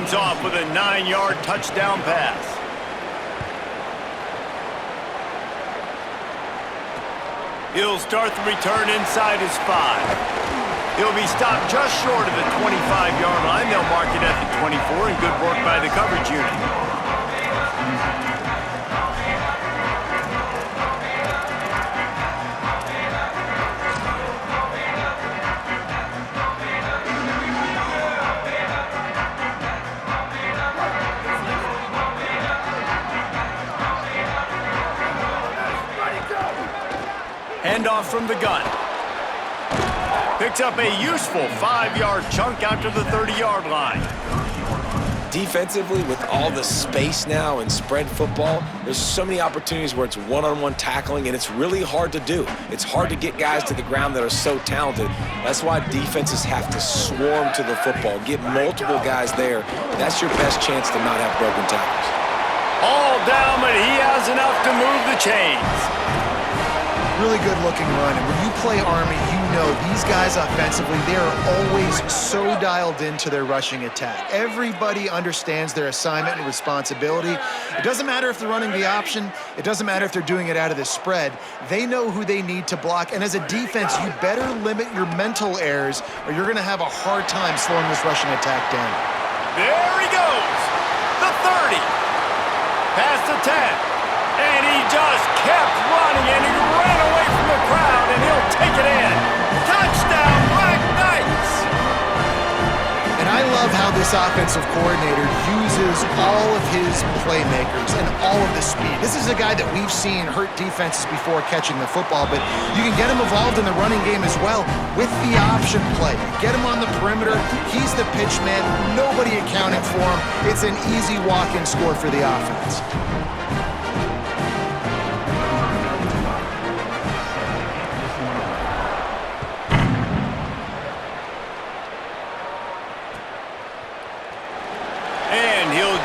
leads off with a 9-yard touchdown pass. He'll start the return inside his 5. He'll be stopped just short of the 25-yard line. They'll mark it at the 24, and good work by the coverage unit. Handoff from the gun. Picks up a useful 5-yard chunk out to the 30-yard line. Defensively, with all the space now and spread football, there's so many opportunities where it's one-on-one tackling, and it's really hard to do. It's hard to get guys to the ground that are so talented. That's why defenses have to swarm to the football, get multiple guys there. That's your best chance to not have broken tackles. All down, but he has enough to move the chains. Really good looking run, and when you play Army, you know these guys offensively, they are always so dialed into their rushing attack. Everybody understands their assignment and responsibility. It doesn't matter if they're running the option, it doesn't matter if they're doing it out of the spread. They know who they need to block, and as a defense, you better limit your mental errors or you're gonna have a hard time slowing this rushing attack down. There he goes, the 30, past the 10. And he just kept running, and he ran away from the crowd, and he'll take it in. Touchdown, Black Knights! And I love how this offensive coordinator uses all of his playmakers and all of the speed. This is a guy that we've seen hurt defenses before catching the football, but you can get him involved in the running game as well with the option play. Get him on the perimeter. He's the pitch man. Nobody accounting for him. It's an easy walk-in score for the offense.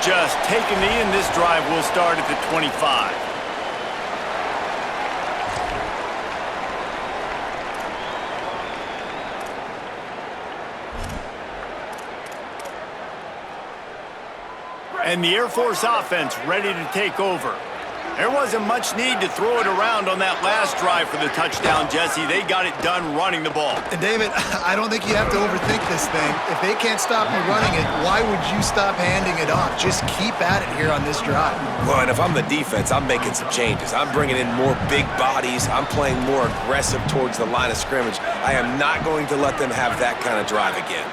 Just take a knee, and this drive will start at the 25. And the Air Force offense ready to take over. There wasn't much need to throw it around on that last drive for the touchdown, Jesse. They got it done running the ball. And David, I don't think you have to overthink this thing. If they can't stop you running it, why would you stop handing it off? Just keep at it here on this drive. Well, and if I'm the defense, I'm making some changes. I'm bringing in more big bodies. I'm playing more aggressive towards the line of scrimmage. I am not going to let them have that kind of drive again.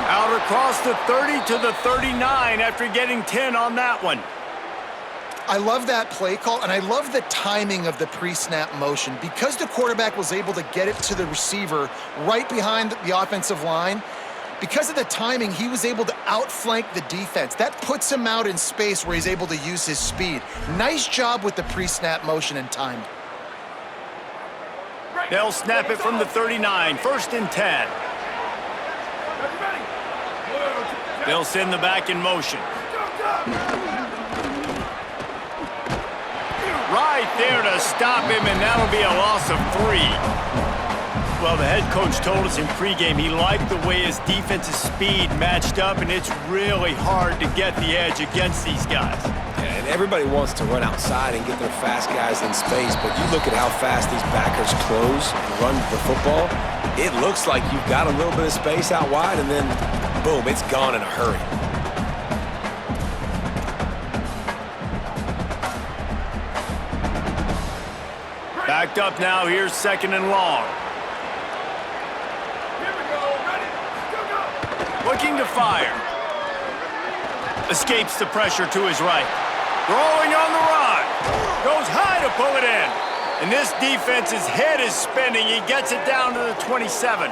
Out across the 30 to the 39 after getting 10 on that one. I love that play call, and I love the timing of the pre-snap motion. Because the quarterback was able to get it to the receiver right behind the offensive line, because of the timing, he was able to outflank the defense. That puts him out in space where he's able to use his speed. Nice job with the pre-snap motion and timing. They'll snap it from the 39, 1st and 10. They'll send the back in motion. Right there to stop him, and that'll be a loss of 3. Well, the head coach told us in pregame he liked the way his defense's speed matched up, and it's really hard to get the edge against these guys. Yeah, and everybody wants to run outside and get their fast guys in space, but you look at how fast these backers close and run the football, it looks like you've got a little bit of space out wide, and then boom, it's gone in a hurry. Backed up now, here's 2nd and long. Looking to fire. Escapes the pressure to his right. Throwing on the run. Goes high to pull it in. And this defense's head is spinning. He gets it down to the 27.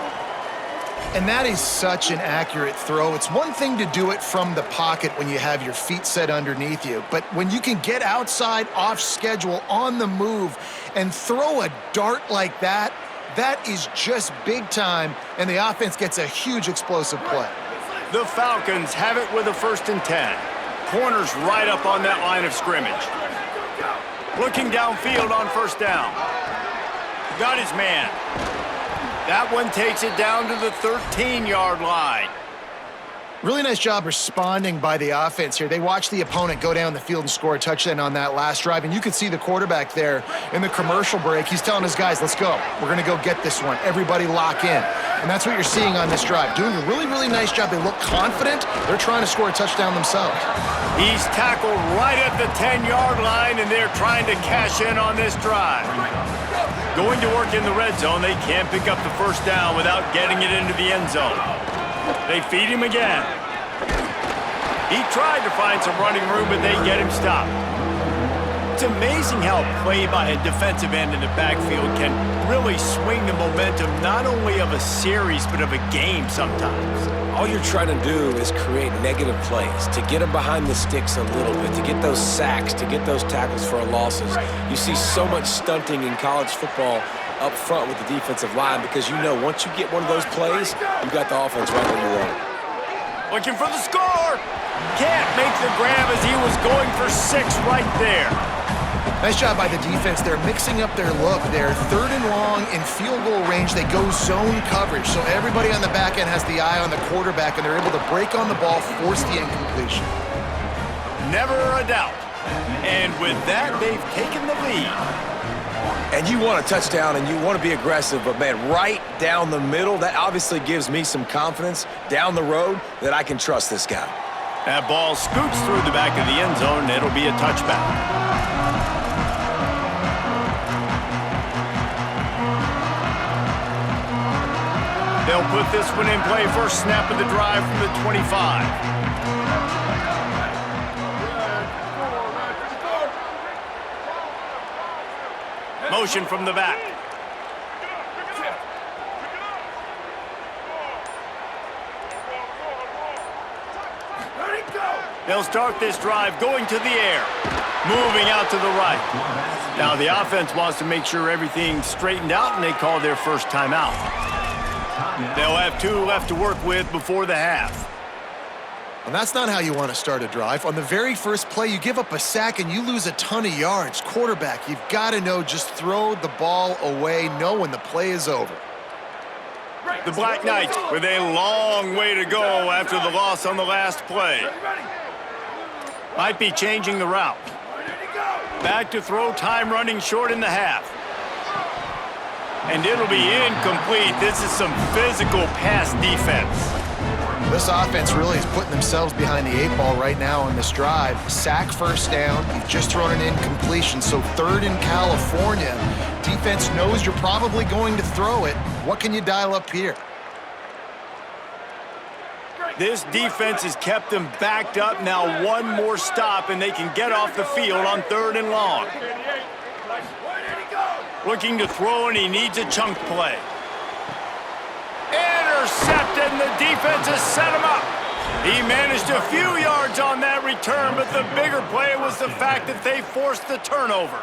And that is such an accurate throw. It's one thing to do it from the pocket when you have your feet set underneath you, but when you can get outside, off schedule, on the move, and throw a dart like that, that is just big time, and the offense gets a huge explosive play. The Falcons have it with a 1st and 10. Corners right up on that line of scrimmage. Looking downfield on 1st down. Got his man. That one takes it down to the 13-yard line. Really nice job responding by the offense here. They watched the opponent go down the field and score a touchdown on that last drive, and you could see the quarterback there in the commercial break. He's telling his guys, let's go. We're going to go get this one. Everybody lock in. And that's what you're seeing on this drive. Doing a really, really nice job. They look confident. They're trying to score a touchdown themselves. He's tackled right at the 10-yard line, and they're trying to cash in on this drive. Going to work in the red zone, they can't pick up the first down without getting it into the end zone. They feed him again. He tried to find some running room, but they get him stopped. It's amazing how play by a defensive end in the backfield can really swing the momentum not only of a series, but of a game sometimes. All you're trying to do is create negative plays, to get them behind the sticks a little bit, to get those sacks, to get those tackles for losses. You see so much stunting in college football up front with the defensive line because you know once you get one of those plays, you got the offense right where you want it. Looking for the score. Can't make the grab as he was going for 6 right there. Nice job by the defense. They're mixing up their look. They're 3rd and long in field goal range. They go zone coverage. So everybody on the back end has the eye on the quarterback, and they're able to break on the ball, force the incompletion. Never a doubt. And with that, they've taken the lead. And you want a touchdown and you want to be aggressive, but man, right down the middle, that obviously gives me some confidence down the road that I can trust this guy. That ball scoots through the back of the end zone, and it'll be a touchback. They'll put this one in play. First snap of the drive from the 25. Motion from the back. They'll start this drive going to the air, moving out to the right. Now the offense wants to make sure everything's straightened out, and they call their first timeout. They'll have 2 left to work with before the half. And that's not how you want to start a drive. On the very first play, you give up a sack and you lose a ton of yards. Quarterback, you've got to know, just throw the ball away, know when the play is over. The Black Knights with a long way to go after the loss on the last play. Might be changing the route. Back to throw, time running short in the half. And it'll be incomplete. This is some physical pass defense. This offense really is putting themselves behind the 8 ball right now on this drive. Sack, first down. You've just thrown an incompletion, so 3rd in California. Defense knows you're probably going to throw it. What can you dial up here? This defense has kept them backed up. Now 1 more stop, and they can get off the field on 3rd and long. Looking to throw, and he needs a chunk play. Intercepted, and the defense has set him up. He managed a few yards on that return, but the bigger play was the fact that they forced the turnover.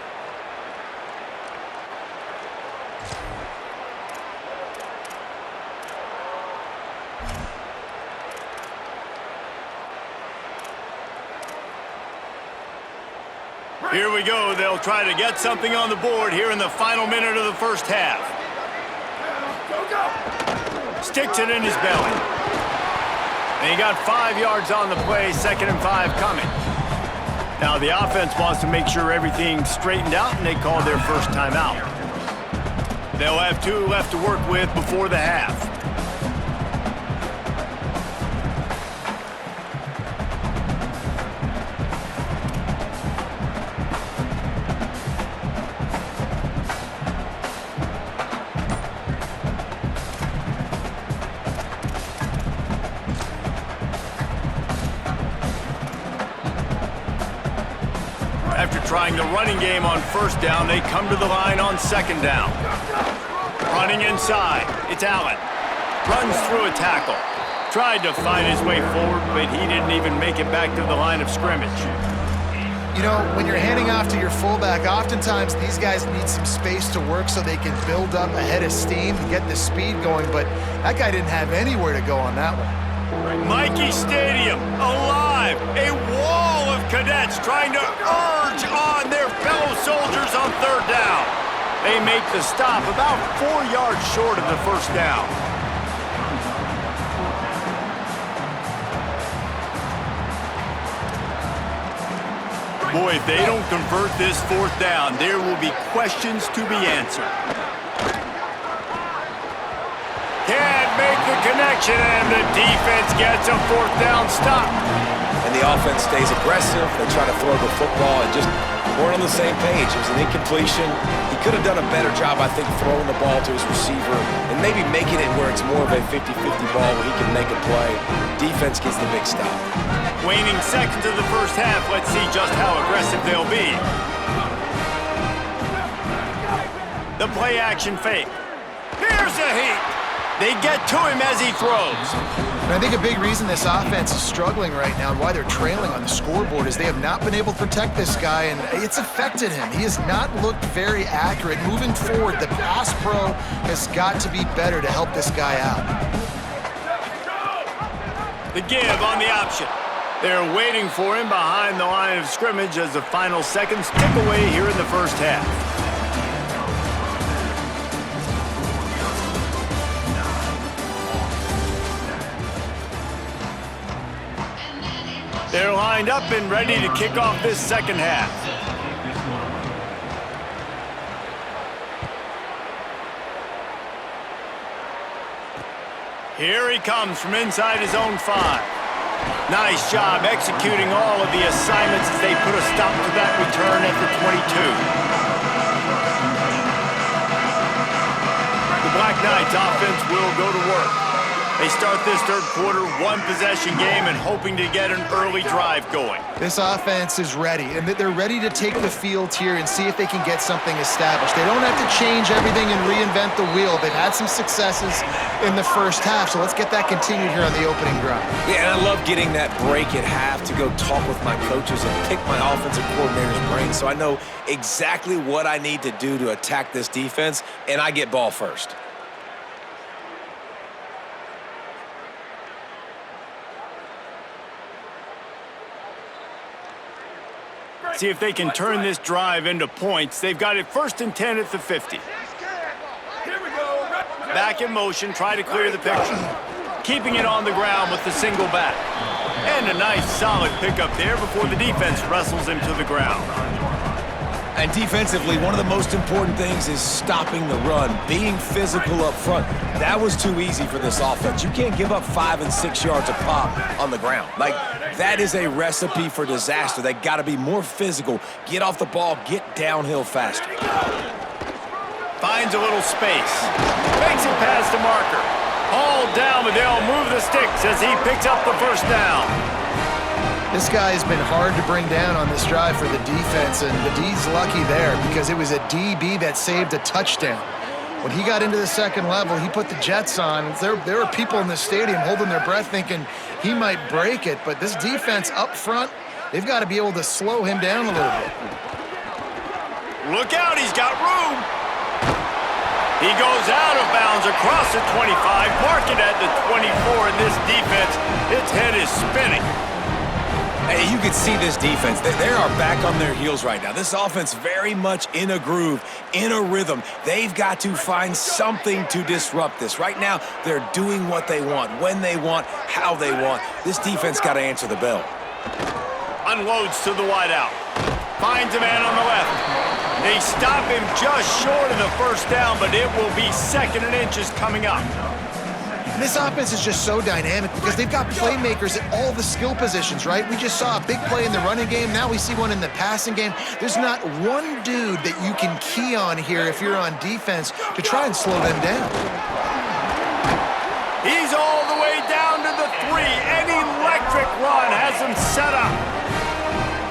Here we go. They'll try to get something on the board here in the final minute of the first half. Sticks it in his belly. And he got 5 yards on the play, 2nd and 5 coming. Now the offense wants to make sure everything's straightened out, and they call their first timeout. They'll have 2 left to work with before the half. After trying the running game on first down, they come to the line on 2nd down. Running inside, it's Allen. Runs through a tackle. Tried to find his way forward, but he didn't even make it back to the line of scrimmage. You know, when you're handing off to your fullback, oftentimes these guys need some space to work so they can build up a head of steam and get the speed going, but that guy didn't have anywhere to go on that one. Mikey Stadium, alive, a wall of cadets trying to urge on their fellow soldiers on 3rd down. They make the stop about 4 yards short of the first down. Boy, if they don't convert this fourth down, there will be questions to be answered. Can't make the connection, and the defense gets a fourth down stop. And the offense stays aggressive. They try to throw the football and just weren't on the same page. It was an incompletion. He could have done a better job, I think, throwing the ball to his receiver and maybe making it where it's more of a 50-50 ball where he can make a play. Defense gets the big stop. Waning seconds of the first half. Let's see just how aggressive they'll be. The play-action fake. Here's a heat. They get to him as he throws. And I think a big reason this offense is struggling right now and why they're trailing on the scoreboard is they have not been able to protect this guy, and it's affected him. He has not looked very accurate. Moving forward, the pass pro has got to be better to help this guy out. The give on the option. They're waiting for him behind the line of scrimmage as the final seconds tick away here in the first half. They're lined up and ready to kick off this second half. Here he comes from inside his own 5. Nice job executing all of the assignments as they put a stop to that return at the 22. The Black Knights offense will go to work. They start this third quarter, one-possession game, and hoping to get an early drive going. This offense is ready, and they're ready to take the field here and see if they can get something established. They don't have to change everything and reinvent the wheel. They've had some successes in the first half, so let's get that continued here on the opening drive. Yeah, and I love getting that break at half to go talk with my coaches and pick my offensive coordinator's brain so I know exactly what I need to do to attack this defense, and I get ball first. See if they can turn this drive into points. They've got it 1st and 10 at the 50. Back in motion, try to clear the picture. Keeping it on the ground with the single back. And a nice solid pickup there before the defense wrestles him to the ground. And defensively, one of the most important things is stopping the run, being physical up front. That was too easy for this offense. You can't give up 5 and 6 yards a pop on the ground. Like, that is a recipe for disaster. They got to be more physical, get off the ball, get downhill faster. Finds a little space. Makes it past the marker. Hauled down, but they'll move the sticks as he picks up the first down. This guy has been hard to bring down on this drive for the defense, and the D's lucky there because it was a DB that saved a touchdown. When he got into the second level, he put the Jets on. There were people in the stadium holding their breath thinking he might break it, but this defense up front, they've got to be able to slow him down a little bit. Look out, he's got room. He goes out of bounds across the 25, mark it at the 24, and this defense, its head is spinning. Hey, you can see this defense. They are back on their heels right now. This offense very much in a groove, in a rhythm. They've got to find something to disrupt this. Right now, they're doing what they want, when they want, how they want. This defense got to answer the bell. Unloads to the wideout. Finds a man on the left. They stop him just short of the first down, but it will be 2nd and inches coming up. And this offense is just so dynamic because they've got playmakers at all the skill positions, right? We just saw a big play in the running game. Now we see one in the passing game. There's not one dude that you can key on here if you're on defense to try and slow them down. He's all the way down to the 3. An electric run has him set up.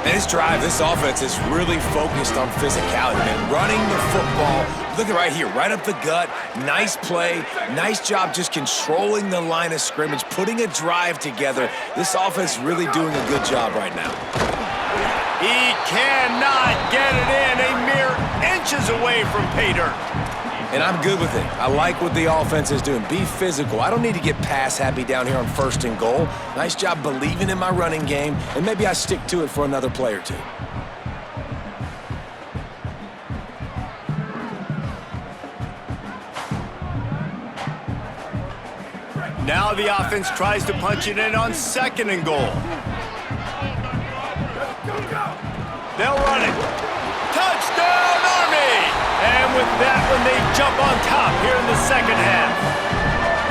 And this drive, this offense is really focused on physicality, man. Running the football. Look at right here, right up the gut. Nice play. Nice job just controlling the line of scrimmage, putting a drive together. This offense really doing a good job right now. He cannot get it in. A mere inches away from pay dirt. And I'm good with it. I like what the offense is doing. Be physical. I don't need to get pass happy down here on 1st and goal. Nice job believing in my running game, and maybe I stick to it for another play or two. Now the offense tries to punch it in on 2nd and goal. They'll run it. Touchdown, Army! And with that one, they jump on top here in the 2nd half.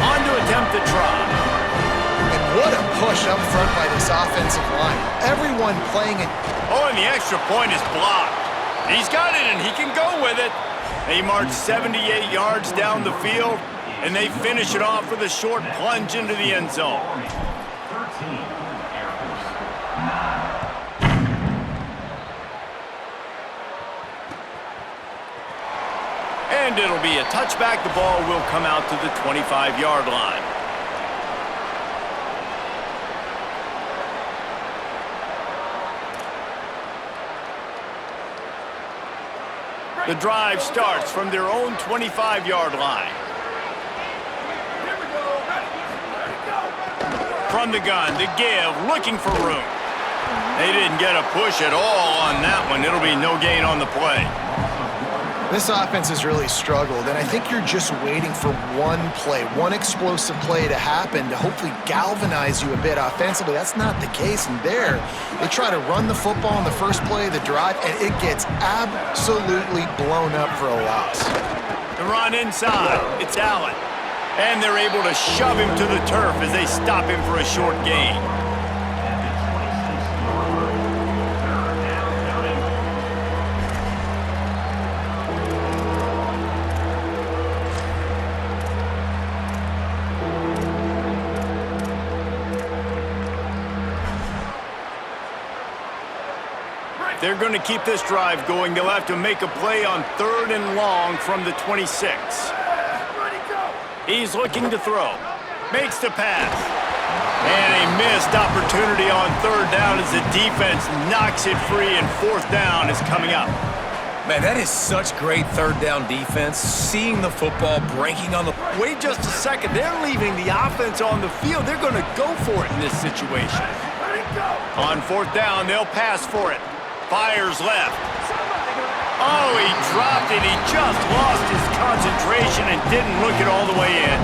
On to attempt the try. And what a push up front by this offensive line. Everyone playing it. Oh, and the extra point is blocked. He's got it, and he can go with it. They march 78 yards down the field, and they finish it off with a short plunge into the end zone. And it'll be a touchback. The ball will come out to the 25-yard line. The drive starts from their own 25-yard line. From the gun, the give, looking for room. They didn't get a push at all on that one. It'll be no gain on the play. This offense has really struggled, and I think you're just waiting for one play, one explosive play to happen to hopefully galvanize you a bit offensively. That's not the case, and there, they try to run the football in the first play of the drive, and it gets absolutely blown up for a loss. The run inside, it's Allen. And they're able to shove him to the turf as they stop him for a short gain. They're going to keep this drive going. They'll have to make a play on 3rd and long from the 26. He's looking to throw. Makes the pass. And a missed opportunity on 3rd down as the defense knocks it free, and 4th down is coming up. Man, that is such great 3rd down defense. Seeing the football, breaking on the... Wait just a second. They're leaving the offense on the field. They're going to go for it in this situation. On 4th down, they'll pass for it. Fires left. Oh, he dropped it. He just lost his concentration and didn't look it all the way in.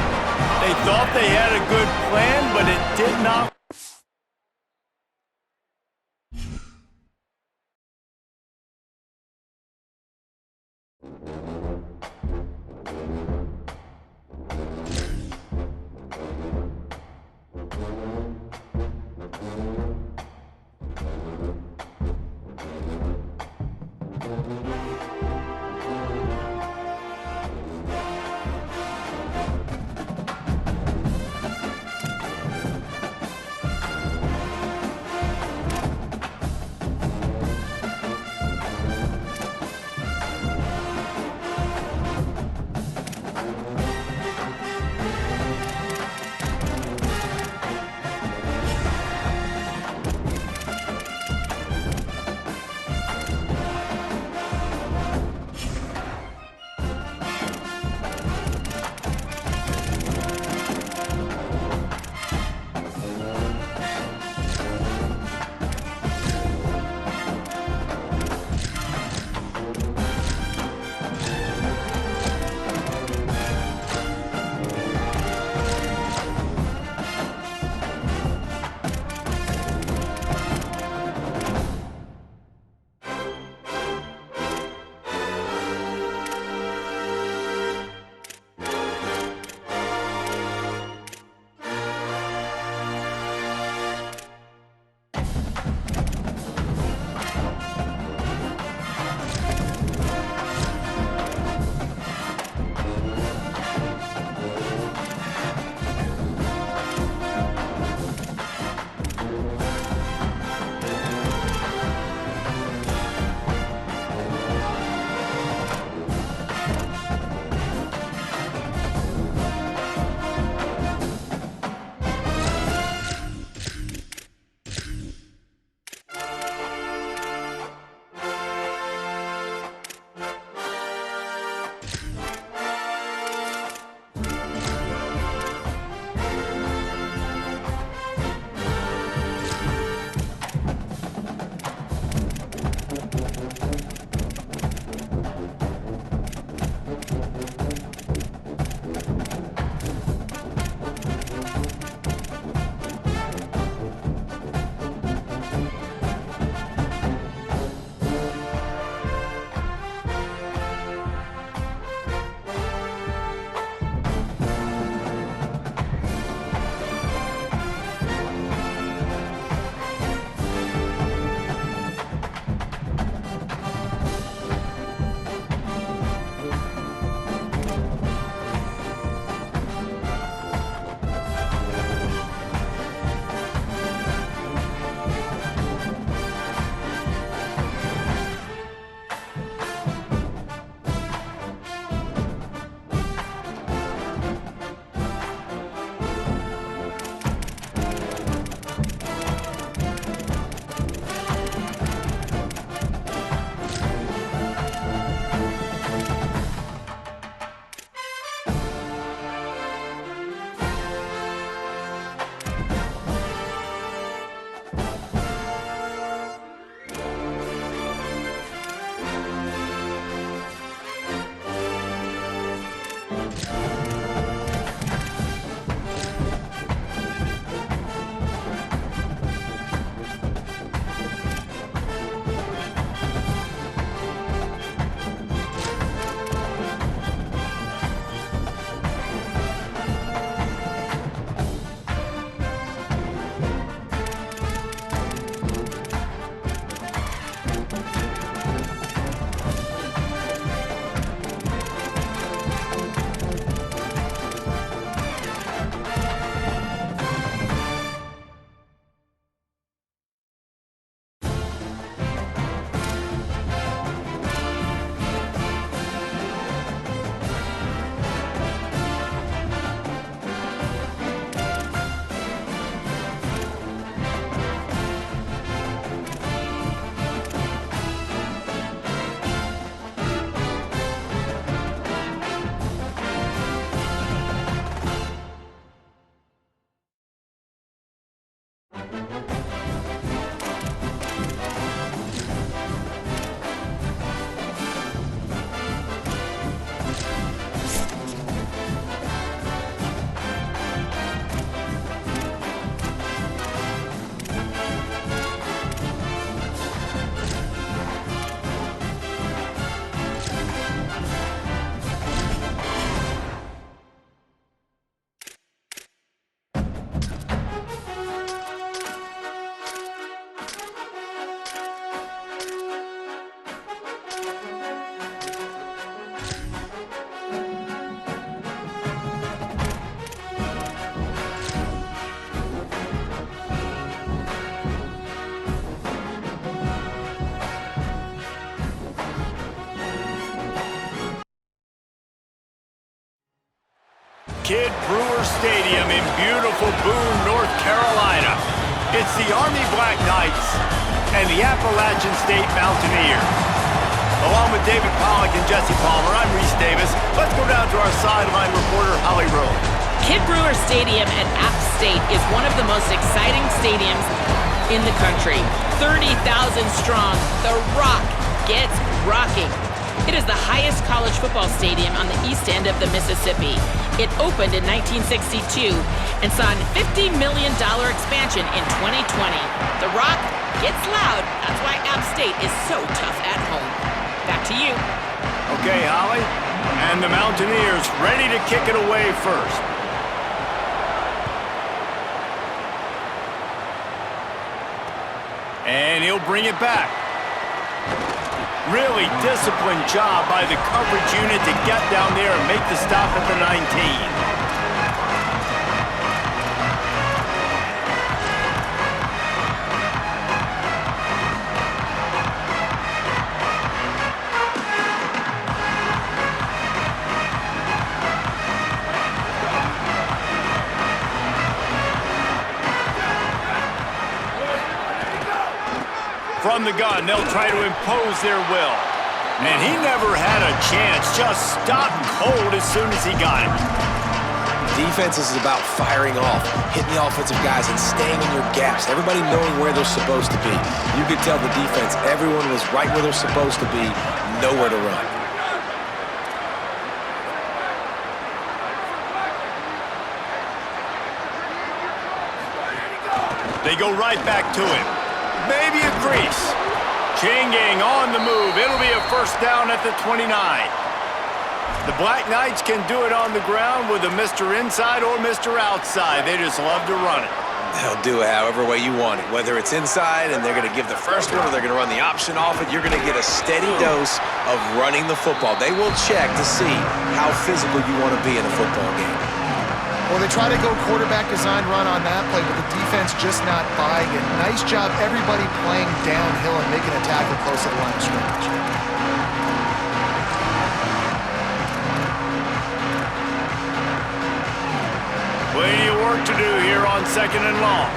They thought they had a good plan, but it did not. Kidd Brewer Stadium in beautiful Boone, North Carolina. It's the Army Black Knights and the Appalachian State Mountaineers. Along with David Pollack and Jesse Palmer, I'm Reese Davis. Let's go down to our sideline reporter, Holly Rowe. Kidd Brewer Stadium at App State is one of the most exciting stadiums in the country. 30,000 strong, the Rock gets rocking. It is the highest college football stadium on the east end of the Mississippi. It opened in 1962 and saw a $50 million expansion in 2020. The Rock gets loud. That's why App State is so tough at home. Back to you. Okay, Holly. And the Mountaineers ready to kick it away first. And he'll bring it back. Really disciplined job by the coverage unit to get down there and make the stop at the 19. From the gun, they'll try to impose their will. And he never had a chance, just stopped cold as soon as he got it. Defense is about firing off, hitting the offensive guys and staying in your gaps. Everybody knowing where they're supposed to be. You could tell the defense, everyone was right where they're supposed to be, nowhere to run. They go right back to him. Maybe a crease. Chain gang on the move. It'll be a first down at the 29. The Black Knights can do it on the ground with a Mr. Inside or Mr. Outside. They just love to run it. They'll do it however way you want it. Whether it's inside and they're going to give the first one or they're going to run the option off it, you're going to get a steady dose of running the football. They will check to see how physical you want to be in a football game. Well, they try to go quarterback design run on that play, but the defense just not buying it. Nice job, everybody playing downhill and making a tackle close to the line of scrimmage. Plenty of work to do here on second and long.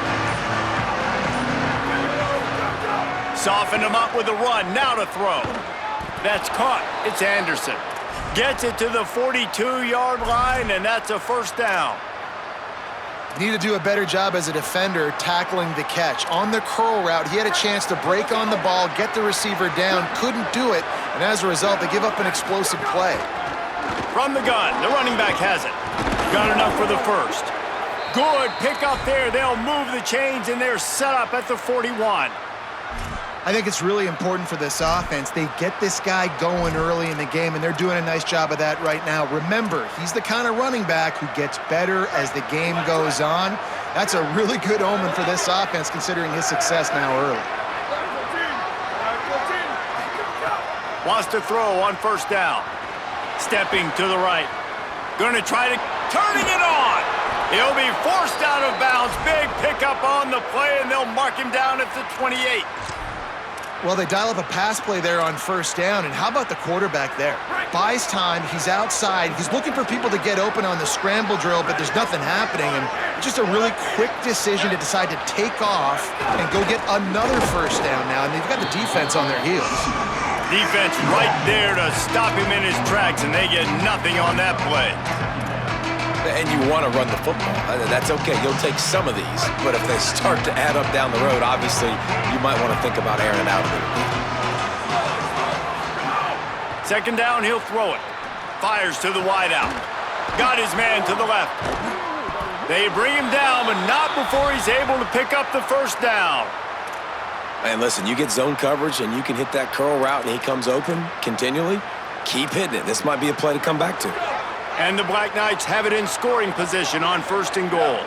Soften him up with a run, now to throw. That's caught. It's Anderson. Gets it to the 42-yard line, and that's a first down. Need to do a better job as a defender tackling the catch. On the curl route, he had a chance to break on the ball, get the receiver down, couldn't do it, and as a result, they give up an explosive play. From the gun, the running back has it. Got enough for the first. Good pick up there. They'll move the chains, and they're set up at the 41. I think it's really important for this offense. They get this guy going early in the game, and they're doing a nice job of that right now. Remember, he's the kind of running back who gets better as the game goes on. That's a really good omen for this offense, considering his success now early. Wants to throw on first down. Stepping to the right. Going to try to turning it on. He'll be forced out of bounds. Big pickup on the play, and they'll mark him down at the 28. Well, they dial up a pass play there on first down, and how about the quarterback there? Buys time, he's outside, he's looking for people to get open on the scramble drill, but there's nothing happening, and just a really quick decision to decide to take off and go get another first down now, and they've got the defense on their heels. Defense right there to stop him in his tracks, and they get nothing on that play. And you want to run the football. That's okay. You'll take some of these. But if they start to add up down the road, obviously, you might want to think about airing it out a little bit. Second down, he'll throw it. Fires to the wideout. Got his man to the left. They bring him down, but not before he's able to pick up the first down. And listen, you get zone coverage and you can hit that curl route and he comes open continually, keep hitting it. This might be a play to come back to. And the Black Knights have it in scoring position on first and goal.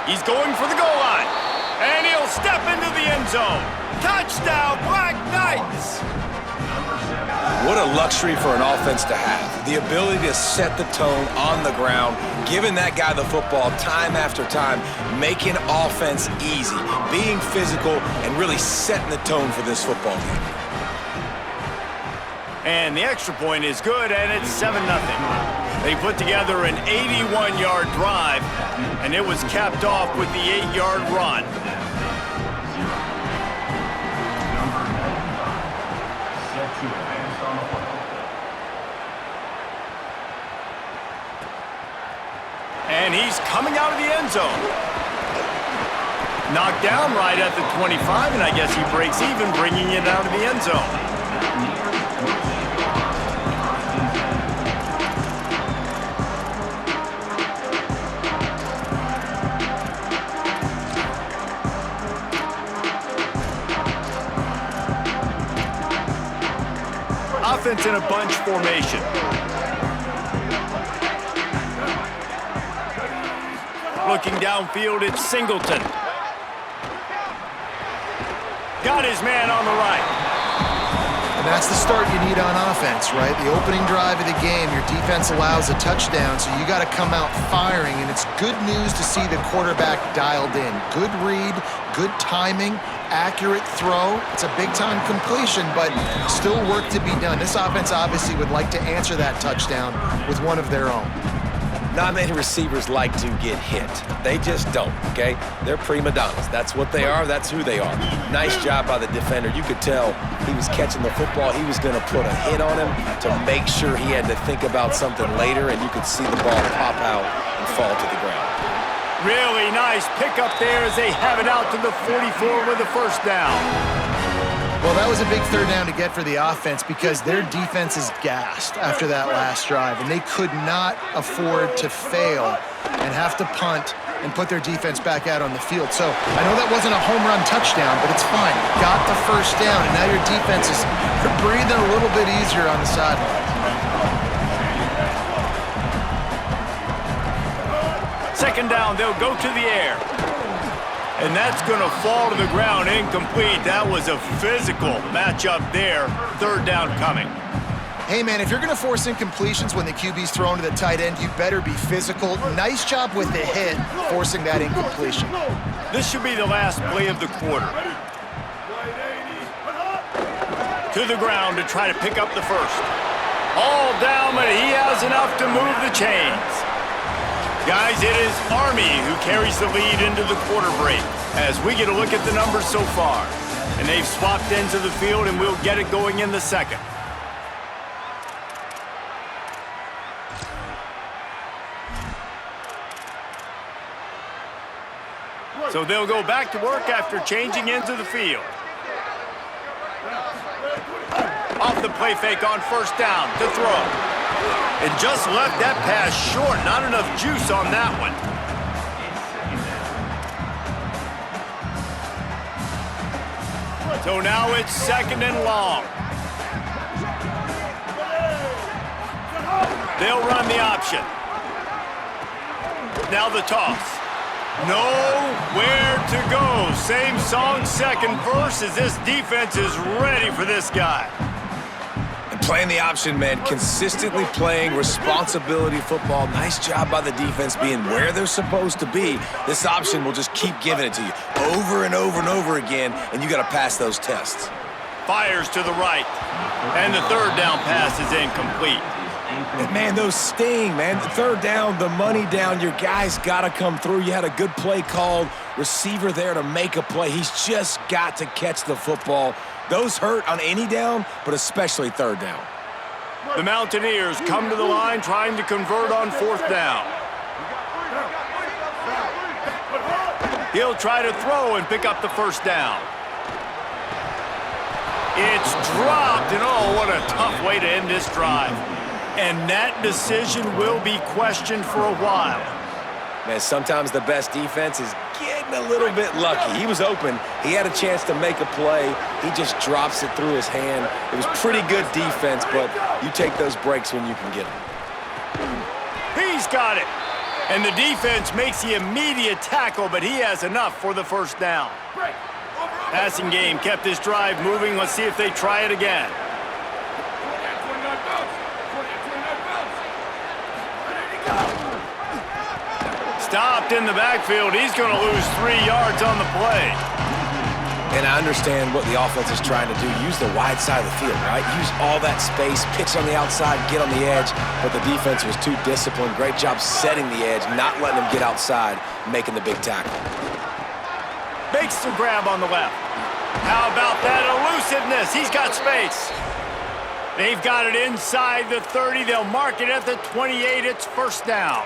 He's going for the goal line. And he'll step into the end zone. Touchdown, Black Knights! What a luxury for an offense to have. The ability to set the tone on the ground, giving that guy the football time after time, making offense easy, being physical, and really setting the tone for this football game. And the extra point is good, and it's 7-0. They put together an 81-yard drive, and it was capped off with the 8-yard run. And he's coming out of the end zone. Knocked down right at the 25, and I guess he breaks even, bringing it out of the end zone. Offense in a bunch formation. Looking downfield, it's Singleton. Got his man on the right. And that's the start you need on offense, right? The opening drive of the game, your defense allows a touchdown, so you got to come out firing, and it's good news to see the quarterback dialed in. Good read, good timing, accurate throw. It's a big-time completion, but still work to be done. This offense obviously would like to answer that touchdown with one of their own. Not many receivers like to get hit. They just don't, okay? They're prima donnas. That's what they are. That's who they are. Nice job by the defender. You could tell he was catching the football. He was going to put a hit on him to make sure he had to think about something later, and you could see the ball pop out and fall to the ground. Really nice pickup there as they have it out to the 44 with a first down. Well, that was a big third down to get for the offense because their defense is gassed after that last drive, and they could not afford to fail and have to punt and put their defense back out on the field. So I know that wasn't a home run touchdown, but it's fine. You got the first down, and now your defense is breathing a little bit easier on the sideline. Second down, they'll go to the air. And that's going to fall to the ground, incomplete. That was a physical matchup there. Third down coming. Hey, man, if you're going to force incompletions when the QB's thrown to the tight end, you better be physical. Nice job with the hit, forcing that incompletion. This should be the last play of the quarter. To the ground to try to pick up the first. All down, but he has enough to move the chains. Guys, it is Army who carries the lead into the quarter break as we get a look at the numbers so far. And they've swapped ends of the field, and we'll get it going in the second. So they'll go back to work after changing into the field. Off the play fake on first down to throw. And just left that pass short. Not enough juice on that one. So now it's second and long. They'll run the option. Now the toss. Nowhere to go. Same song, second verse, as this defense is ready for this guy. Playing the option, man, consistently playing responsibility football. Nice job by the defense being where they're supposed to be. This option will just keep giving it to you over and over and over again, and you got to pass those tests. Fires to the right, and the third down pass is incomplete. And man, those sting, man. The third down, the money down, your guys got to come through. You had a good play called, receiver there to make a play. He's just got to catch the football. Those hurt on any down, but especially third down. The Mountaineers come to the line trying to convert on fourth down. He'll try to throw and pick up the first down. It's dropped, and oh, what a tough way to end this drive. And that decision will be questioned for a while. Man, sometimes the best defense is getting a little bit lucky. He was open. He had a chance to make a play. He just drops it through his hand. It was pretty good defense, but you take those breaks when you can get them. He's got it. And the defense makes the immediate tackle, but he has enough for the first down. Passing game kept this drive moving. Let's see if they try it again. Stopped in the backfield. He's going to lose 3 yards on the play. And I understand what the offense is trying to do. Use the wide side of the field, right? Use all that space, pitch on the outside, get on the edge. But the defense was too disciplined. Great job setting the edge, not letting them get outside, making the big tackle. Makes the grab on the left. How about that elusiveness? He's got space. They've got it inside the 30. They'll mark it at the 28. It's first down.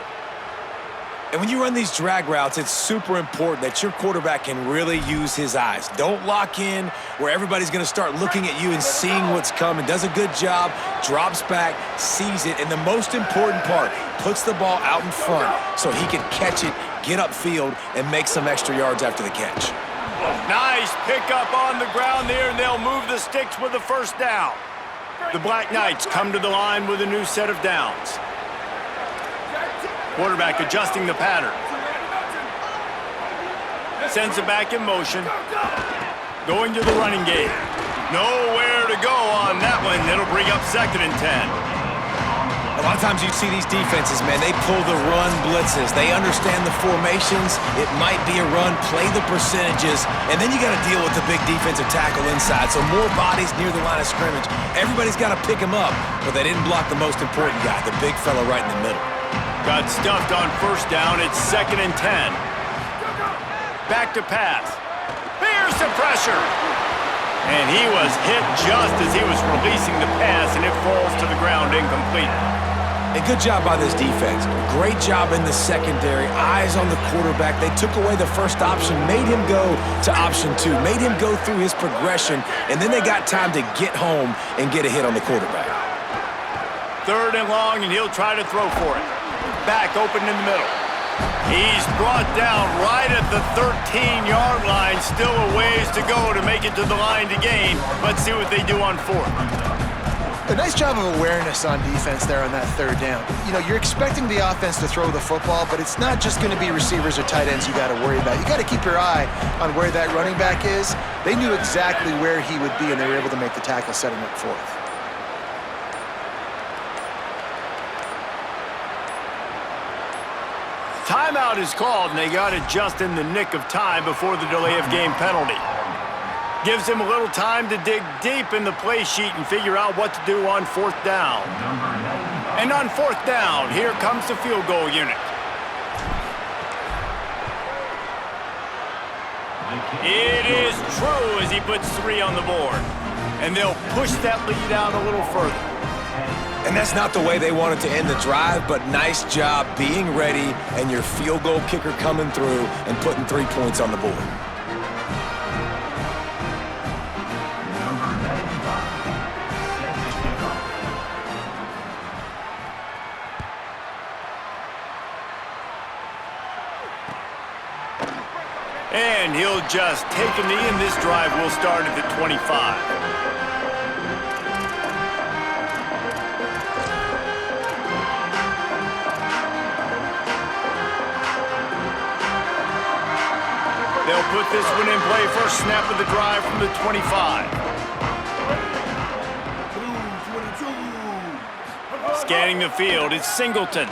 And when you run these drag routes, it's super important that your quarterback can really use his eyes. Don't lock in where everybody's going to start looking at you and seeing what's coming. Does a good job, drops back, sees it, and the most important part, puts the ball out in front so he can catch it, get upfield, and make some extra yards after the catch. Nice pickup on the ground there, and they'll move the sticks with the first down. The Black Knights come to the line with a new set of downs. Quarterback adjusting the pattern. Sends it back in motion. Going to the running game. Nowhere to go on that one. It'll bring up 2nd and 10. A lot of times you see these defenses, man, they pull the run blitzes. They understand the formations. It might be a run, play the percentages, and then you got to deal with the big defensive tackle inside. So more bodies near the line of scrimmage. Everybody's got to pick him up, but they didn't block the most important guy, the big fella right in the middle. Got stuffed on first down. It's 2nd and 10. Back to pass. Bears the pressure. And he was hit just as he was releasing the pass, and it falls to the ground incomplete. A good job by this defense. Great job in the secondary. Eyes on the quarterback. They took away the first option, made him go to option 2, made him go through his progression, and then they got time to get home and get a hit on the quarterback. 3rd and long, and he'll try to throw for it. Back open in the middle. He's brought down right at the 13-yard line. Still a ways to go to make it to the line to gain. Let's see what they do on 4th. A nice job of awareness on defense there on that 3rd down. You know, you're expecting the offense to throw the football, but it's not just going to be receivers or tight ends you got to worry about. You got to keep your eye on where that running back is. They knew exactly where he would be, and they were able to make the tackle, setting up 4th. Timeout is called, and they got it just in the nick of time before the delay of game penalty. Gives him a little time to dig deep in the play sheet and figure out what to do on 4th down. And on 4th down, here comes the field goal unit. It is true as he puts 3 on the board. And they'll push that lead out a little further. And that's not the way they wanted to end the drive, but nice job being ready and your field goal kicker coming through and putting 3 points on the board. And he'll just take a knee, and this drive will start at the 25. They'll put this one in play. First snap of the drive from the 25. Scanning the field, it's Singleton.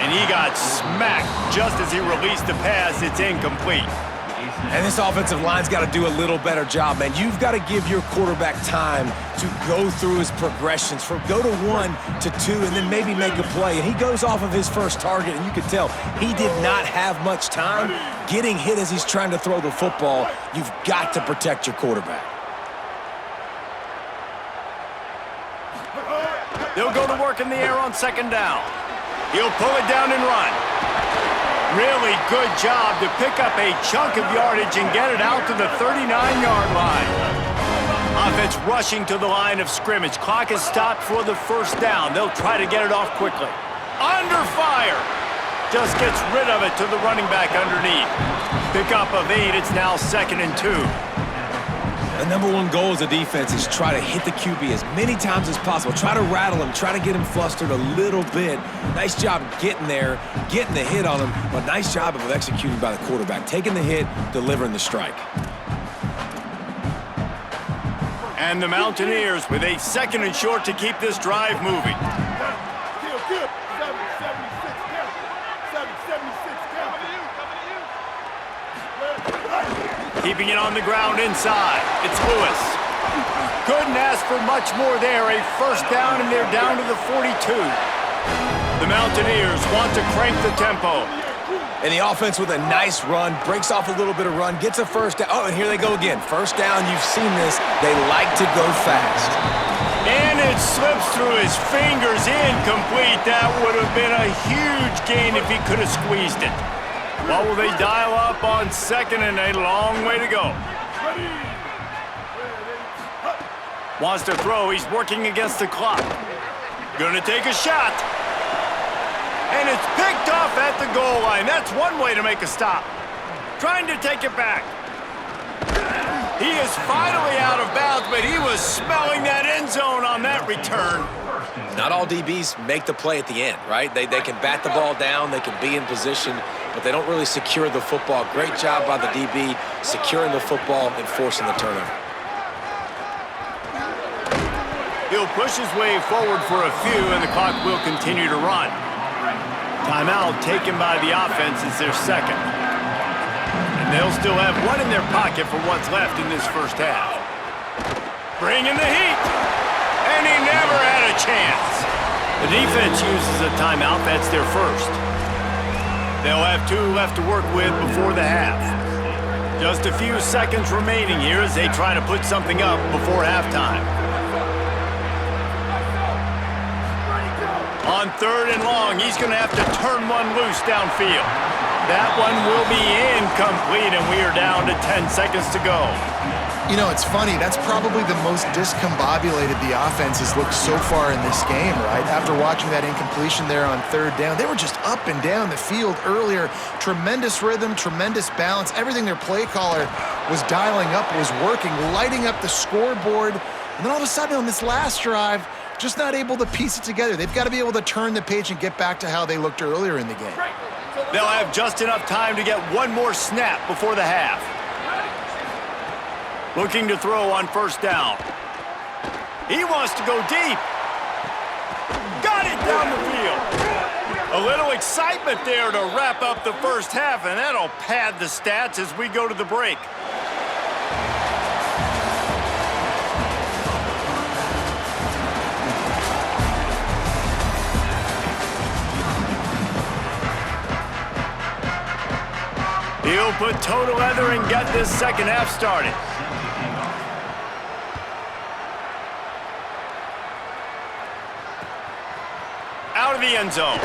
And he got smacked just as he released the pass. It's incomplete. And this offensive line's got to do a little better job, man. You've got to give your quarterback time to go through his progressions, from go to 1 to 2, and then maybe make a play. And he goes off of his first target, and you can tell he did not have much time getting hit as he's trying to throw the football. You've got to protect your quarterback. They'll go to work in the air on 2nd down. He'll pull it down and run. Really good job to pick up a chunk of yardage and get it out to the 39-yard line. Offense rushing to the line of scrimmage. Clock is stopped for the first down. They'll try to get it off quickly. Under fire. Just gets rid of it to the running back underneath. Pickup of 8. It's now 2nd and 2. The number 1 goal as a defense is try to hit the QB as many times as possible. Try to rattle him, try to get him flustered a little bit. Nice job getting there, getting the hit on him, but nice job of executing by the quarterback. Taking the hit, delivering the strike. And the Mountaineers with a 2nd and short to keep this drive moving. Keeping it on the ground inside. It's Lewis. Couldn't ask for much more there. A first down, and they're down to the 42. The Mountaineers want to crank the tempo. And the offense with a nice run, breaks off a little bit of run, gets a first down. Oh, and here they go again. First down, you've seen this. They like to go fast. And it slips through his fingers, incomplete. That would have been a huge gain if he could have squeezed it. What will they dial up on second, and a long way to go. Wants to throw. He's working against the clock. Gonna take a shot. And it's picked off at the goal line. That's one way to make a stop. Trying to take it back. He is finally out of bounds, but he was smelling that end zone on that return. Not all DBs make the play at the end, right? They can bat the ball down, they can be in position, but they don't really secure the football. Great job by the DB securing the football and forcing the turnover. He'll push his way forward for a few, and the clock will continue to run. Timeout taken by the offense is their second. And they'll still have one in their pocket for what's left in this first half. Bringing the heat. And he never had a chance. The defense uses a timeout. That's their first. They'll have 2 left to work with before the half. Just a few seconds remaining here as they try to put something up before halftime. On third and long, he's going to have to turn one loose downfield. That one will be incomplete, and we are down to 10 seconds to go. You know, it's funny. That's probably the most discombobulated the offense has looked so far in this game, right? After watching that incompletion there on third down, they were just up and down the field earlier. Tremendous rhythm, tremendous balance. Everything their play caller was dialing up was working, lighting up the scoreboard. And then all of a sudden on this last drive, just not able to piece it together. They've got to be able to turn the page and get back to how they looked earlier in the game. They'll have just enough time to get one more snap before the half. Looking to throw on first down. He wants to go deep. Got it down the field. A little excitement there to wrap up the first half, and that'll pad the stats as we go to the break. He'll put toe to leather and get this second half started. Out of the end zone.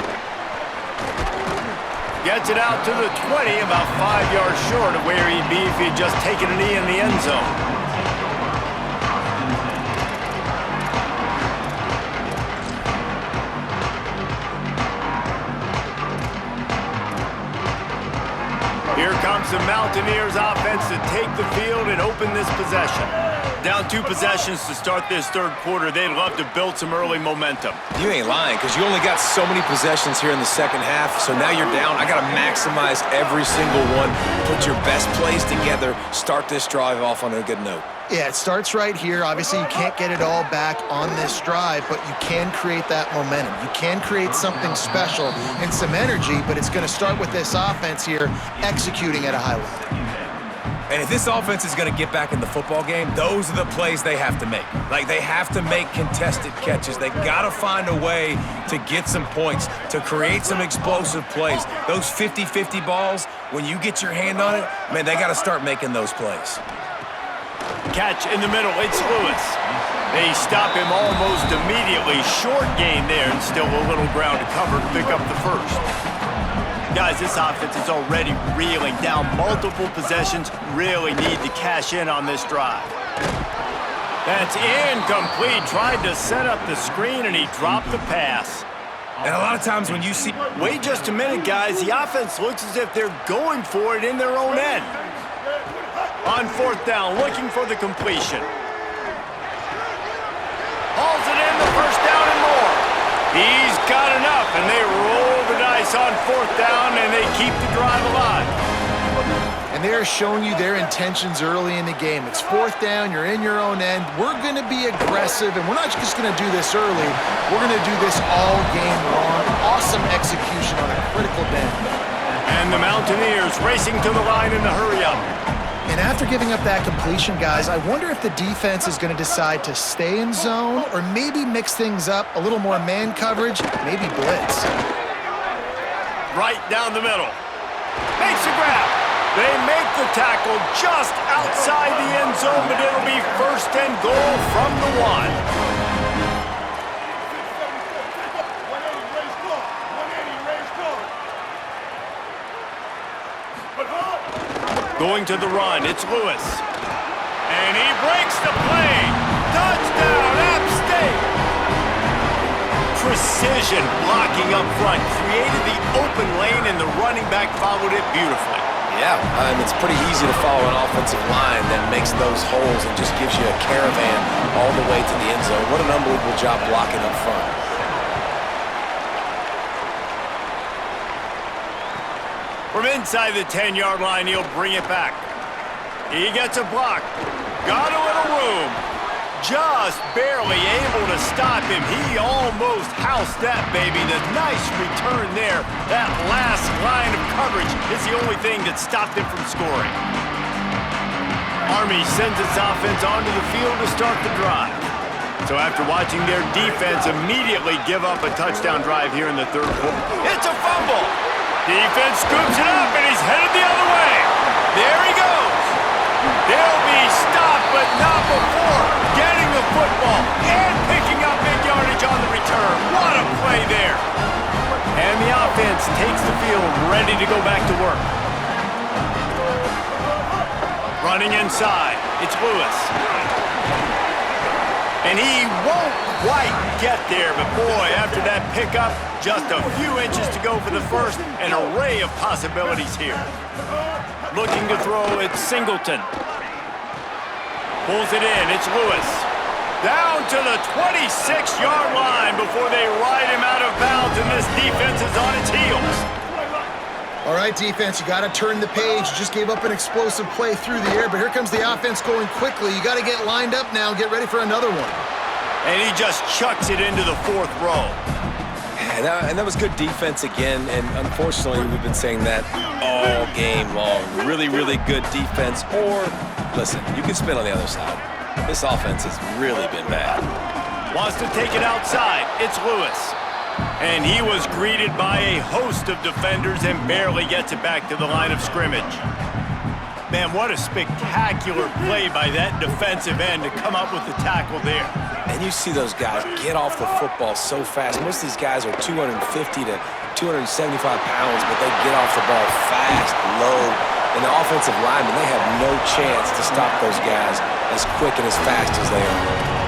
Gets it out to the 20, about 5 yards short of where he'd be if he'd just taken a knee in the end zone. Here comes the Mountaineers offense to take the field and open this possession. Down 2 possessions to start this third quarter. They'd love to build some early momentum. You ain't lying, because you only got so many possessions here in the second half, so now you're down. I got to maximize every single one, put your best plays together, start this drive off on a good note. Yeah, it starts right here. Obviously, you can't get it all back on this drive, but you can create that momentum. You can create something special and some energy, but it's going to start with this offense here executing at a high level. And if this offense is going to get back in the football game, those are the plays they have to make. Like, they have to make contested catches. They got to find a way to get some points, to create some explosive plays. Those 50-50 balls, when you get your hand on it, man, they got to start making those plays. Catch in the middle, it's Lewis. They stop him almost immediately. Short gain there, and still a little ground to cover to pick up the first. Guys, this offense is already reeling down multiple possessions. Really need to cash in on this drive. That's incomplete. Tried to set up the screen, and he dropped the pass. And a lot of times when you see... Wait just a minute, guys. The offense looks as if they're going for it in their own end. On fourth down, looking for the completion. Hauls it in, the first down and more. He's got enough, and they roll the dice on fourth down, and they keep the drive alive. And they're showing you their intentions early in the game. It's fourth down, you're in your own end. We're going to be aggressive, and we're not just going to do this early. We're going to do this all game long. Awesome execution on a critical bend. And the Mountaineers racing to the line in the hurry-up. And after giving up that completion, guys, I wonder if the defense is going to decide to stay in zone or maybe mix things up, a little more man coverage, maybe blitz. Right down the middle. Makes a grab. They make the tackle just outside the end zone, but it'll be first and goal from the 1. Going to the run, it's Lewis. And he breaks the play. Touchdown, App State! Precision blocking up front, created the open lane, and the running back followed it beautifully. Yeah, it's pretty easy to follow an offensive line that makes those holes and just gives you a caravan all the way to the end zone. What an unbelievable job blocking up front. From inside the 10-yard line, he'll bring it back. He gets a block. Got a little room. Just barely able to stop him. He almost housed that baby. The nice return there. That last line of coverage is the only thing that stopped him from scoring. Army sends its offense onto the field to start the drive. So after watching their defense immediately give up a touchdown drive here in the third quarter, it's a fumble. Defense scoops it up, and he's headed the other way. There he goes. They'll be stopped, but not before getting the football and picking up big yardage on the return. What a play there. And the offense takes the field, ready to go back to work. Running inside, it's Lewis. And he won't quite get there, but boy, after that pickup, just a few inches to go for the first. An array of possibilities here. Looking to throw, it's Singleton. Pulls it in, it's Lewis. Down to the 26-yard line before they ride him out of bounds, and this defense is on its heels. All right, defense, you got to turn the page. You just gave up an explosive play through the air, but here comes the offense going quickly. You got to get lined up now, get ready for another one. And he just chucks it into the fourth row. Yeah, and that was good defense again, and unfortunately, we've been saying that all game long. Really, really good defense, or, listen, you can spin on the other side. This offense has really been bad. Wants to take it outside. It's Lewis. And he was greeted by a host of defenders and barely gets it back to the line of scrimmage. Man, what a spectacular play by that defensive end to come up with the tackle there. And you see those guys get off the football so fast. Most of these guys are 250 to 275 pounds, but they get off the ball fast, low. And the offensive linemen, they have no chance to stop those guys as quick and as fast as they are.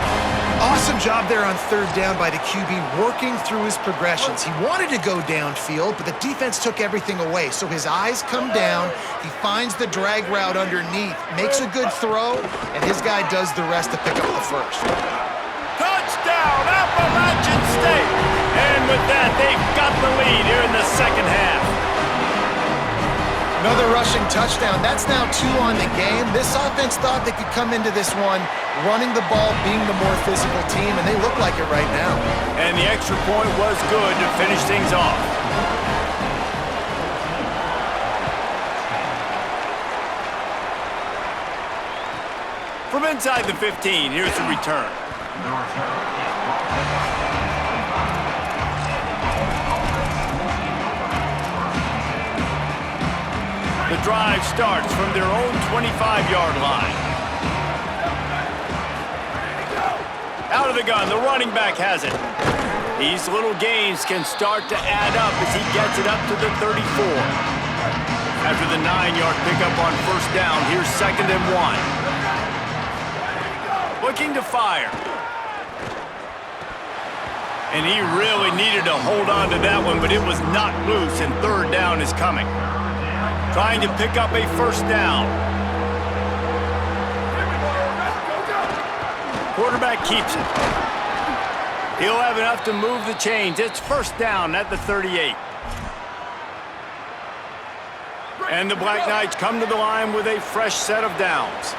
Awesome job there on third down by the QB, working through his progressions. He wanted to go downfield, but the defense took everything away. So his eyes come down, he finds the drag route underneath, makes a good throw, and his guy does the rest to pick up the first. Touchdown, Appalachian State! And with that, they've got the lead here in the second half. Another rushing touchdown. That's now 2 on the game. This offense thought they could come into this one running the ball, being the more physical team, and they look like it right now. And the extra point was good to finish things off. From inside the 15, here's the return. The drive starts from their own 25-yard line. Out of the gun, the running back has it. These little gains can start to add up as he gets it up to the 34. After the 9-yard pickup on first down, here's 2nd and 1. Looking to fire. And he really needed to hold on to that one, but it was knocked loose, and third down is coming. Trying to pick up a first down. Quarterback keeps it. He'll have enough to move the chains. It's first down at the 38. And the Black Knights come to the line with a fresh set of downs.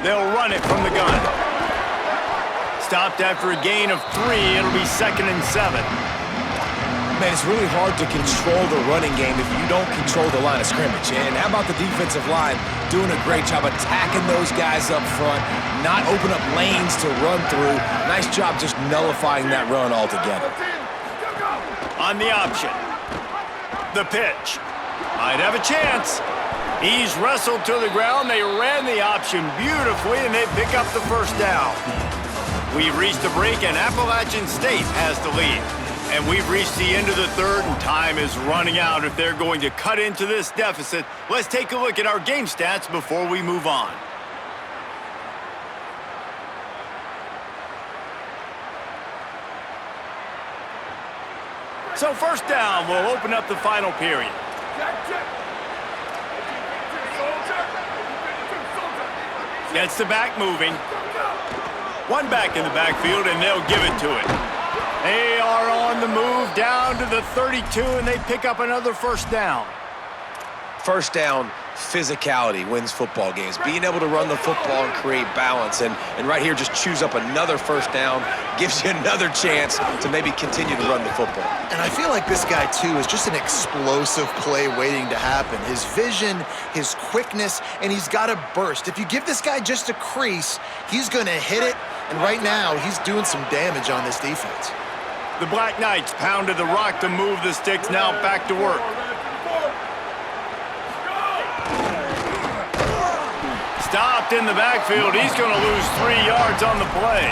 They'll run it from the gun. Stopped after a gain of 3. It'll be 2nd and 7. Man, it's really hard to control the running game if you don't control the line of scrimmage. And how about the defensive line doing a great job attacking those guys up front, not open up lanes to run through. Nice job just nullifying that run altogether. On the option. The pitch. Might have a chance. He's wrestled to the ground. They ran the option beautifully, and they pick up the first down. We've reached the break, and Appalachian State has the lead. And we've reached the end of the third, and time is running out if they're going to cut into this deficit. Let's take a look at our game stats before we move on. So first down will open up the final period. Gets the back moving. One back in the backfield, and they'll give it to it. They are on the move down to the 32, and they pick up another first down. First down, physicality wins football games. Being able to run the football and create balance. And right here, just choose up another first down, gives you another chance to maybe continue to run the football. And I feel like this guy, too, is just an explosive play waiting to happen. His vision, his quickness, and he's got a burst. If you give this guy just a crease, he's going to hit it. And right now, he's doing some damage on this defense. The Black Knights pounded the rock to move the sticks, now back to work. Stopped in the backfield. He's going to lose 3 yards on the play.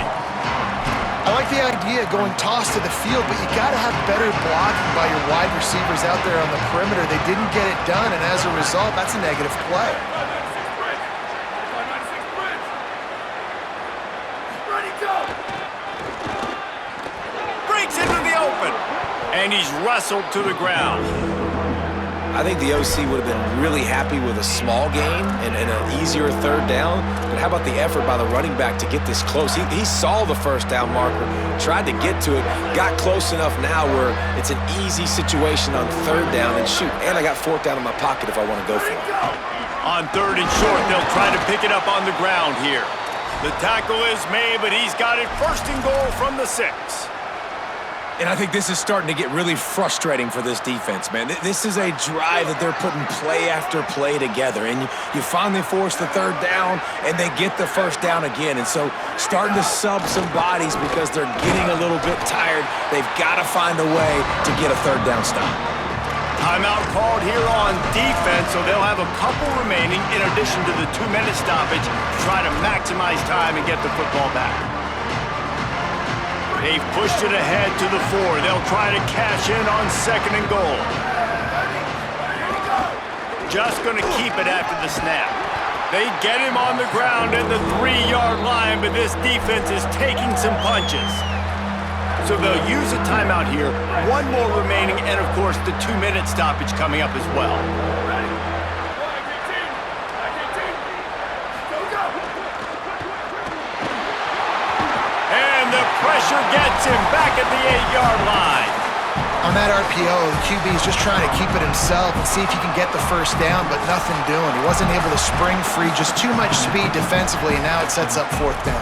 I like the idea of going toss to the field, but you got to have better blocking by your wide receivers out there on the perimeter. They didn't get it done, and as a result, that's a negative play. Breaks into the open, and he's wrestled to the ground. I think the OC would have been really happy with a small gain and an easier third down. But how about the effort by the running back to get this close? He saw the first down marker, tried to get to it, got close enough now where it's an easy situation on third down. And shoot, and I got fourth down in my pocket if I want to go for it. On third and short, they'll try to pick it up on the ground here. The tackle is made, but he's got it first and goal from the 6. And I think this is starting to get really frustrating for this defense, man. This is a drive that they're putting play after play together. And you finally force the third down, and they get the first down again. And so starting to sub some bodies because they're getting a little bit tired. They've got to find a way to get a third down stop. Timeout called here on defense, so they'll have a couple remaining in addition to the 2-minute stoppage to try to maximize time and get the football back. They've pushed it ahead to the 4. They'll try to cash in on second and goal. Just going to keep it after the snap. They get him on the ground at the 3-yard line, but this defense is taking some punches. So they'll use a timeout here. One more remaining, and of course the 2-minute stoppage coming up as well. Pressure gets him back at the 8-yard line. On that RPO, the QB is just trying to keep it himself and see if he can get the first down, but nothing doing. He wasn't able to spring free, just too much speed defensively, and now it sets up fourth down.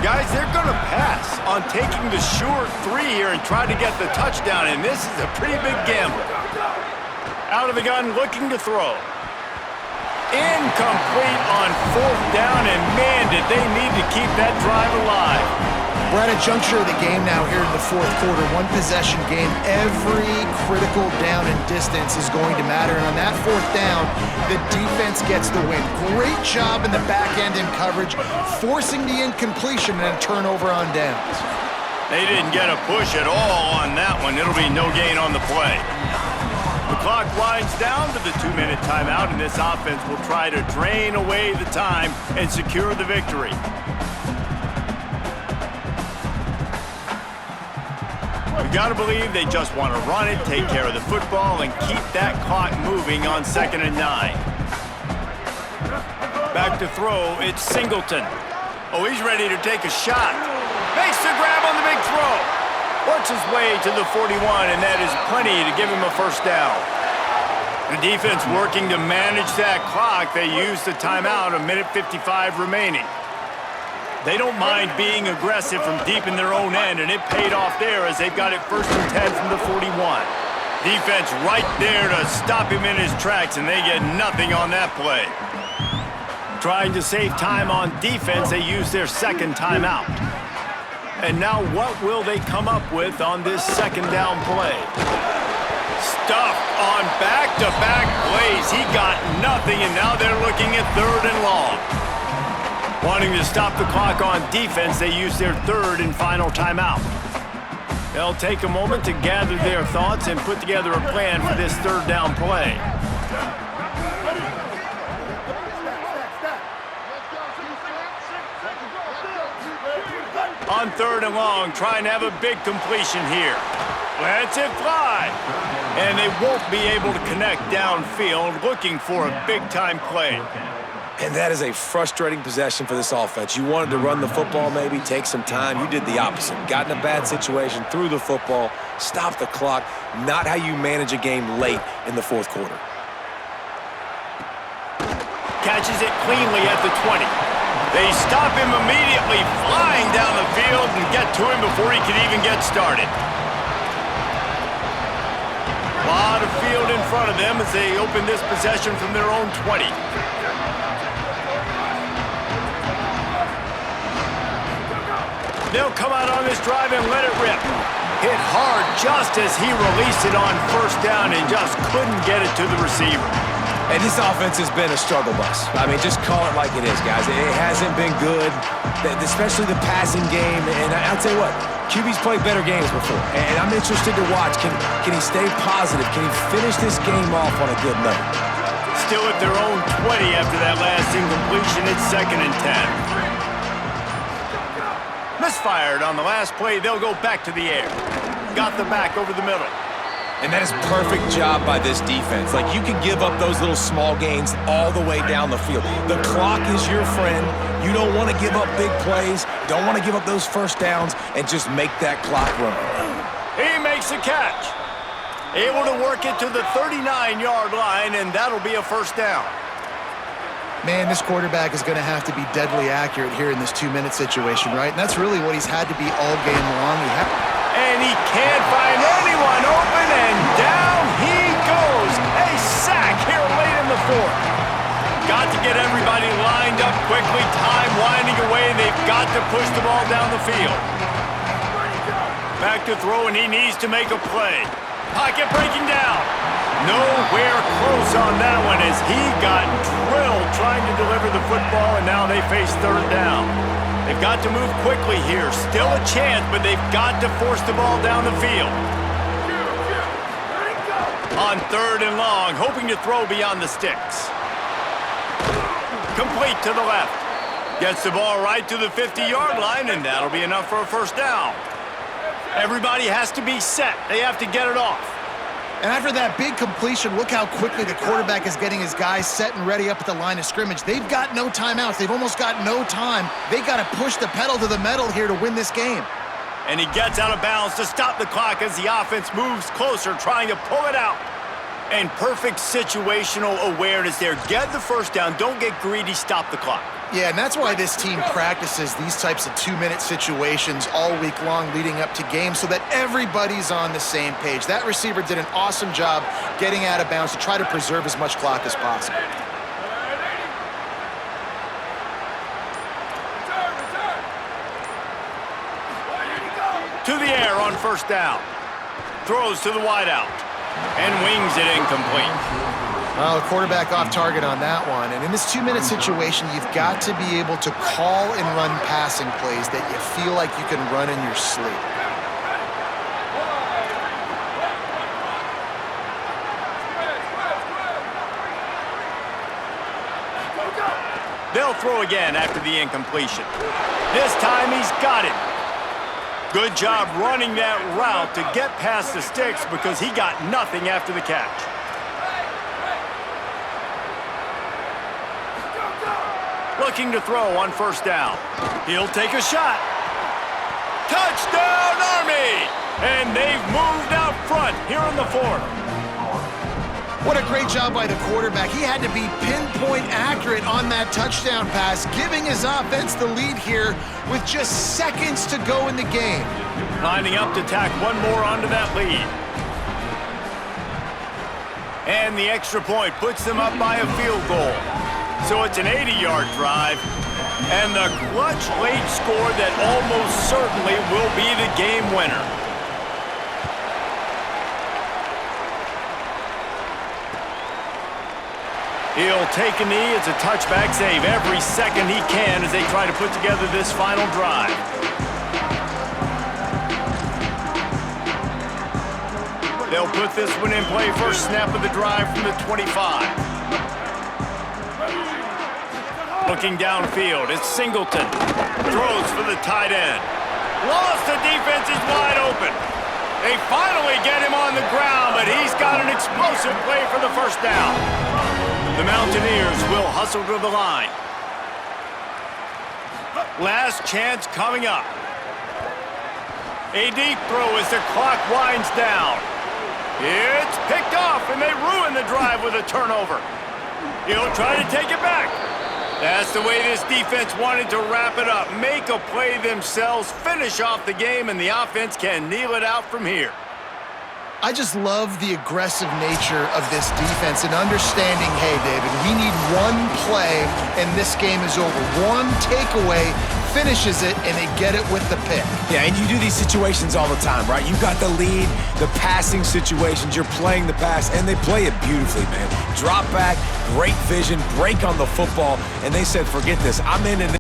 Guys, they're going to pass on taking the short 3 here and try to get the touchdown, and this is a pretty big gamble. Out of the gun, looking to throw. Incomplete on fourth down, and man, did they need to keep that drive alive. We're at a juncture of the game now here in the fourth quarter. One possession game. Every critical down and distance is going to matter. And on that fourth down, the defense gets the win. Great job in the back end in coverage, forcing the incompletion and a turnover on downs. They didn't get a push at all on that one. It'll be no gain on the play. The clock winds down to the 2-minute timeout, and this offense will try to drain away the time and secure the victory. We've got to believe they just want to run it, take care of the football, and keep that clock moving on 2nd and 9. Back to throw, it's Singleton. Oh, he's ready to take a shot. Makes the grab on the big throw. Works his way to the 41, and that is plenty to give him a first down. The defense working to manage that clock. They use the timeout, 1:55 remaining. They don't mind being aggressive from deep in their own end, and it paid off there as they've got it 1st and 10 from the 41. Defense right there to stop him in his tracks, and they get nothing on that play. Trying to save time on defense, they use their 2nd timeout. And now what will they come up with on this 2nd down play? Stuffed on back-to-back plays. He got nothing, and now they're looking at 3rd and long. Wanting to stop the clock on defense, they use their 3rd and final timeout. They'll take a moment to gather their thoughts and put together a plan for this 3rd down play. On 3rd and long, trying to have a big completion here. Lets it fly. And they won't be able to connect downfield, looking for a big-time play. And that is a frustrating possession for this offense. You wanted to run the football maybe, take some time. You did the opposite. Got in a bad situation, threw the football, stopped the clock. Not how you manage a game late in the 4th quarter. Catches it cleanly at the 20. They stop him immediately, flying down the field and get to him before he can even get started. A lot of field in front of them as they open this possession from their own 20. They'll come out on this drive and let it rip. Hit hard just as he released it on 1st down and just couldn't get it to the receiver. And this offense has been a struggle bus. I mean, just call it like it is, guys. It hasn't been good, especially the passing game. And I'll tell you what, QB's played better games before. And I'm interested to watch. Can he stay positive? Can he finish this game off on a good note? Still at their own 20 after that last incompletion. It's 2nd and 10. Misfired on the last play. They'll go back to the air. Got the back over the middle. And that is a perfect job by this defense. Like, you can give up those little small gains all the way down the field. The clock is your friend. You don't want to give up big plays. Don't want to give up those 1st downs and just make that clock run. He makes a catch. Able to work it to the 39-yard line, and that'll be a 1st down. Man, this quarterback is going to have to be deadly accurate here in this 2-minute situation, right? And that's really what he's had to be all game long. And he can't find anyone open, and down he goes. A sack here late in the 4th. Got to get everybody lined up quickly. Time winding away. They've got to push the ball down the field. Back to throw, and he needs to make a play. Pocket breaking down. Nowhere close on that one as he got drilled trying to deliver the football, and now they face 3rd down. They've got to move quickly here. Still a chance, but they've got to force the ball down the field. On 3rd and long, hoping to throw beyond the sticks. Complete to the left. Gets the ball right to the 50-yard line, and that'll be enough for a 1st down. Everybody has to be set. They have to get it off. And after that big completion, look how quickly the quarterback is getting his guys set and ready up at the line of scrimmage. They've got no timeouts. They've almost got no time. They got to push the pedal to the metal here to win this game. And he gets out of bounds to stop the clock as the offense moves closer, trying to pull it out. And perfect situational awareness there. Get the 1st down. Don't get greedy. Stop the clock. Yeah, and that's why this team practices these types of 2-minute situations all week long leading up to games so that everybody's on the same page. That receiver did an awesome job getting out of bounds to try to preserve as much clock as possible. To the air on 1st down. Throws to the wideout. And wings it incomplete. Well, the quarterback off target on that one. And in this 2-minute situation, you've got to be able to call and run passing plays that you feel like you can run in your sleep. They'll throw again after the incompletion. This time he's got it. Good job running that route to get past the sticks because he got nothing after the catch. Looking to throw on 1st down. He'll take a shot. Touchdown, Army! And they've moved out front here in the 4th. What a great job by the quarterback. He had to be pinpoint accurate on that touchdown pass, giving his offense the lead here with just seconds to go in the game. Lining up to tack one more onto that lead. And the extra point puts them up by a field goal. So it's an 80-yard drive. And the clutch late score that almost certainly will be the game winner. He'll take a knee. It's a touchback save every second he can as they try to put together this final drive. They'll put this one in play first snap of the drive from the 25. Looking downfield, it's Singleton. Throws for the tight end. Lost, the defense is wide open. They finally get him on the ground, but he's got an explosive play for the first down. The Mountaineers will hustle to the line. Last chance coming up. A deep throw as the clock winds down. It's picked off, and they ruin the drive with a turnover. He'll try to take it back. That's the way this defense wanted to wrap it up. Make a play themselves, finish off the game, and the offense can kneel it out from here. I just love the aggressive nature of this defense and understanding, hey, David, we need one play and this game is over. One takeaway finishes it and they get it with the pick. Yeah, and you do these situations all the time, right? You got the lead, the passing situations, you're playing the pass, and they play it beautifully, man. Drop back, great vision, break on the football, and they said, forget this, I'm in and